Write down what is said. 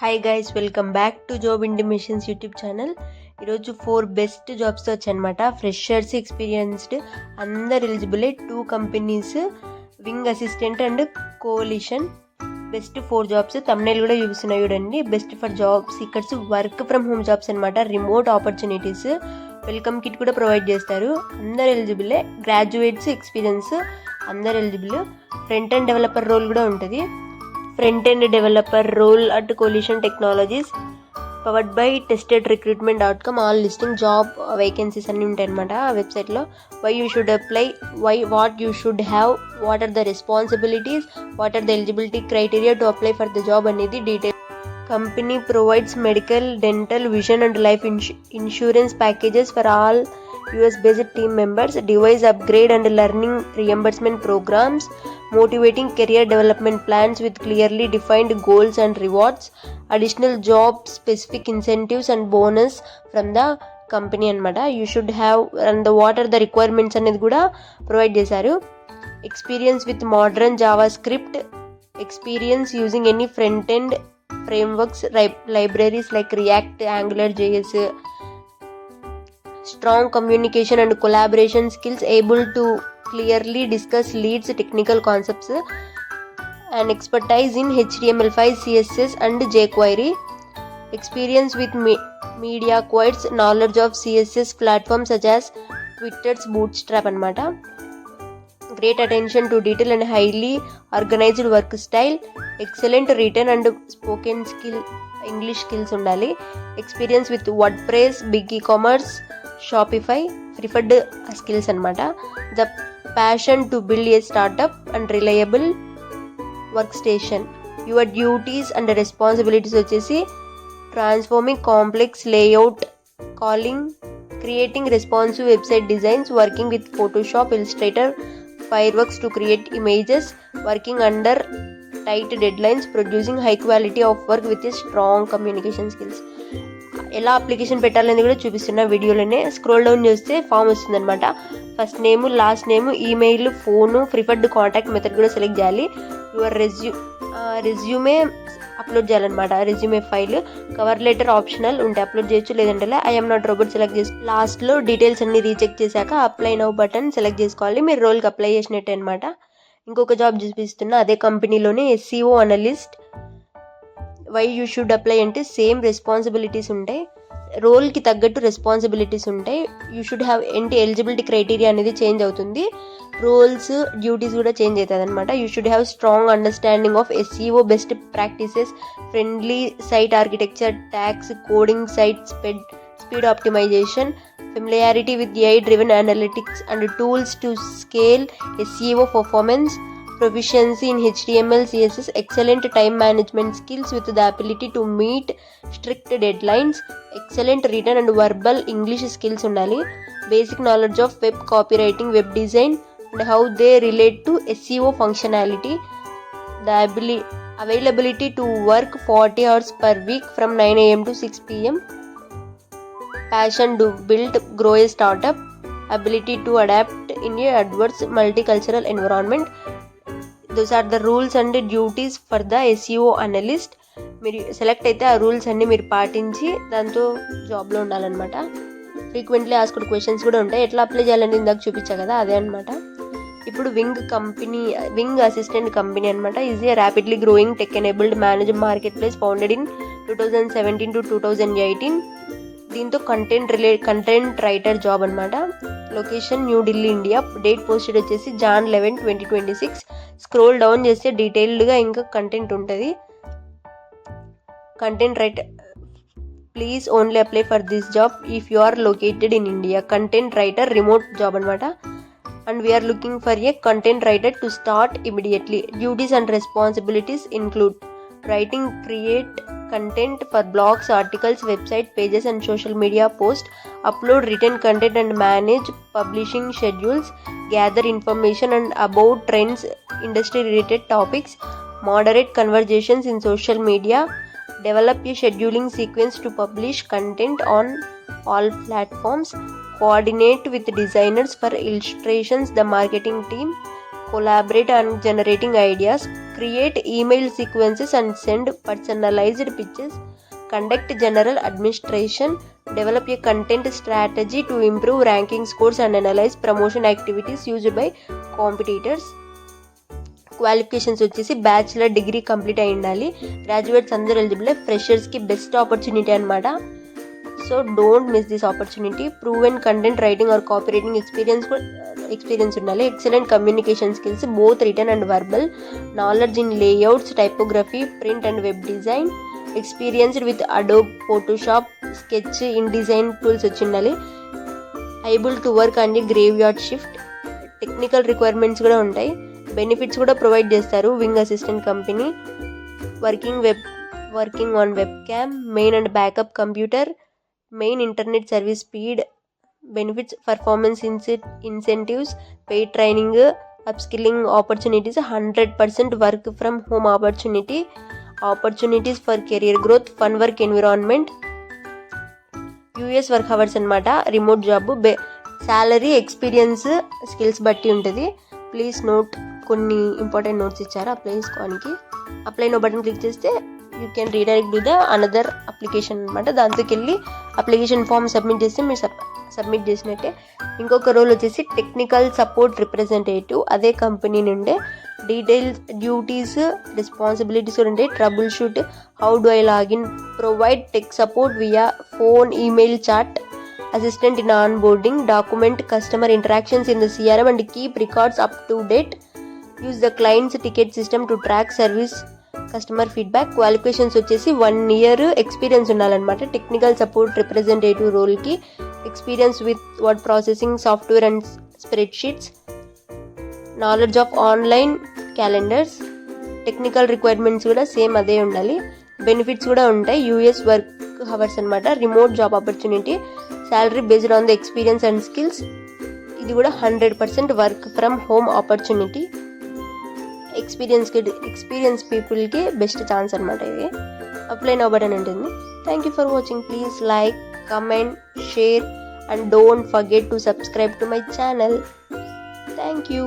Hi guys, welcome back to job intimations YouTube channel. ఈరోజు 4 best జాబ్స్తో వచ్చానమాట. Freshers, experienced అందరు eligible. 2 companies, Wing Assistant and Coalition. Best 4 jobs. Thumbnail కూడా చూపిస్తున్నాయి చూడండి. Best for job seekers, work from home jobs అనమాట. Remote opportunities. Welcome kit కూడా provide చేస్తారు. అందరు ఎలిజిబులే. గ్రాడ్యుయేట్స్, ఎక్స్పీరియన్స్ అందరు eligible. Front and developer role కూడా ఉంటుంది. Front end developer role at Coalition Technologies, powered by testedrecruitment.com. All listing job vacancies అన్నీ ఉంటాయి అనమాట ఆ వెబ్సైట్లో. Why you should apply, what you should have, what are the responsibilities, what are the eligibility criteria to apply for the job అనేది detail. Company provides medical, dental, vision and life insurance packages for all US-based team members, devise upgrade and learning reimbursement programs, motivating career development plans with clearly defined goals and rewards, additional job specific incentives and bonus from the company అనమాట. You should have and what are the requirements అనేది కూడా provide చేశారు. Experience with modern JavaScript, experience using any front end frameworks, libraries like React, Angular, JS, strong communication and collaboration skills, able to clearly discuss leads technical concepts, and expertise in HTML5, CSS and jQuery, experience with media quotes, knowledge of CSS platforms such as Twitter's Bootstrap anamata, great attention to detail and highly organized work style, excellent written and spoken English skills undali, experience with WordPress, big e-commerce, Shopify, preferred skills అనమాట. The passion to build a startup and reliable workstation. Your duties and responsibilities వచ్చేసి transforming complex layout, creating responsive website designs, working with Photoshop, Illustrator, Fireworks to create images, working under tight deadlines, producing high quality of work with a strong communication skills. ఎలా application పెట్టాలని కూడా చూపిస్తున్న వీడియోలోనే. Scroll down చేస్తే form వస్తుంది అనమాట. First name, last name, email, phone, preferred contact method కూడా select చేయాలి. యువర్ రెజ్యూమే అప్లోడ్ చేయాలన్నమాట. Resume file, cover letter optional ఉంటే అప్లోడ్ చేయొచ్చు, లేదంటే ఐఎమ్ నాట్ రోబోట్ సెలెక్ట్ చేసి లాస్ట్లో డీటెయిల్స్ అన్ని రీచెక్ చేశాక అప్లై నౌ బటన్ సెలెక్ట్ చేసుకోవాలి. మీరు రోల్కి అప్లై చేసినట్టే అనమాట. ఇంకొక జాబ్ చూపిస్తున్నా అదే కంపెనీలోనే SEO analyst. Why you should apply అంటే సేమ్ రెస్పాన్సిబిలిటీస్ ఉంటాయి, రోల్కి తగ్గట్టు రెస్పాన్సిబిలిటీస్ ఉంటాయి. యూ షుడ్ హ్యావ్ ఏంటి ఎలిజిబిలిటీ క్రైటీరియా అనేది చేంజ్ అవుతుంది, రోల్స్ డ్యూటీస్ కూడా చేంజ్ అవుతుంది అనమాట. You should have strong understanding of SEO best practices, friendly site architecture, tags, coding, site speed optimisation, familiarity with AI driven analytics and tools to scale SEO performance, proficiency in HTML, CSS, excellent time management skills with the ability to meet strict deadlines, excellent written and verbal English skills undali, basic knowledge of web copywriting, web design and how they relate to SEO functionality, the availability to work 40 hours per week from 9 AM to 6 PM, passion to build, grow a startup, ability to adapt in a adverse multicultural environment. Those are the rules and duties for the SEO analyst. మీరు select అయితే ఆ rules అన్నీ మీరు పాటించి దాంతో జాబ్లో ఉండాలన్నమాట. Frequently asked questions కూడా ఉంటాయి. ఎట్లా అప్లై చేయాలని ఇందాక చూపించా కదా, అదే అనమాట. ఇప్పుడు వింగ్ అసిస్టెంట్ కంపెనీ అనమాట. Is a rapidly growing tech enabled manage market place founded in 2017 to 2018. దీంతో కంటెంట్ రైటర్ జాబ్ అనమాట. Location New Delhi, India. Date posted వచ్చేసి Jan 11, 2026. స్క్రోల్ డౌన్ చేస్తే డీటెయిల్డ్గా ఇంకా కంటెంట్ ఉంటుంది. Content writer, please only apply for this job if you are located in India. Content writer remote job అనమాట. And we are looking for a content writer to start immediately. Duties and responsibilities include writing, create content for blogs, articles, website pages and social media posts, upload written content and manage publishing schedules, gather information and about trends, industry related topics, moderate conversations in social media, develop a scheduling sequence to publish content on all platforms, coordinate with designers for illustrations, the marketing team, collaborate on generating ideas, create email sequences and send personalized pitches, conduct general administration, develop a content strategy to improve ranking scores and analyze promotion activities used by competitors. Qualifications వచ్చేసి bachelor degree complete అయి ఉండాలి. Graduates అందరూ eligible. ఫ్రెషర్స్కి best opportunity అనమాట. So don't miss this opportunity. Proven content writing or copy writing experience ఉండాలి. Excellent communication skills both written and verbal. Knowledge in layouts, typography, print and web design. Experienced with Adobe, Photoshop, Sketch, InDesign tools వచ్చి ఉండాలి. Able to work and graveyard shift. Technical requirements కూడా ఉంటాయి. Benefits కూడా provide చేస్తారు. Wing assistant company, working on web cam, main and backup computer, main internet service speed. Benefits performance incentives, paid training, upskilling opportunities, 100% work from home opportunity, opportunities for career growth, fun work environment, US work hours అనమాట. Remote job. Salary experience skills బట్టి ఉంటుంది. Please note, కొన్ని important notes ఇచ్చారు apply చేసుకోవడానికి. Apply now button click చేస్తే you can redirect to the another application అనమాట. దాంతోకి వెళ్ళి అప్లికేషన్ ఫామ్ సబ్మిట్ చేస్తే మీరు సబ్మిట్ చేసినట్టే. ఇంకొక రోల్ వచ్చేసి టెక్నికల్ సపోర్ట్ రిప్రజెంటేటివ్. అదే కంపెనీ నుండే. డీటెయిల్స్, డ్యూటీస్, రెస్పాన్సిబిలిటీస్ కూడా ఉంటాయి. Troubleshoot, how do I login, provide tech support via phone, email, chat, assistant in onboarding, document customer interactions in the CRM and keep records up to date, use the client's ticket system to track service customer feedback. Qualifications వచ్చేసి 1 year experience ఉండాలన్నమాట. Technical support representative రోల్కి experience with word processing software and spreadsheets, knowledge of online calendars. Technical requirements కూడా same అదే ఉండాలి. Benefits కూడా ఉంటాయి. US work hours అనమాట. Remote job opportunity. Salary based on the experience and skills. ఇది కూడా 100% work from home opportunity. Experience పీపుల్కి best chance అనమాట ఇది. అప్లై నౌ బటన్ ఉంటుంది. Thank you for watching. Please like, comment, share and don't forget to subscribe to my channel. Thank you.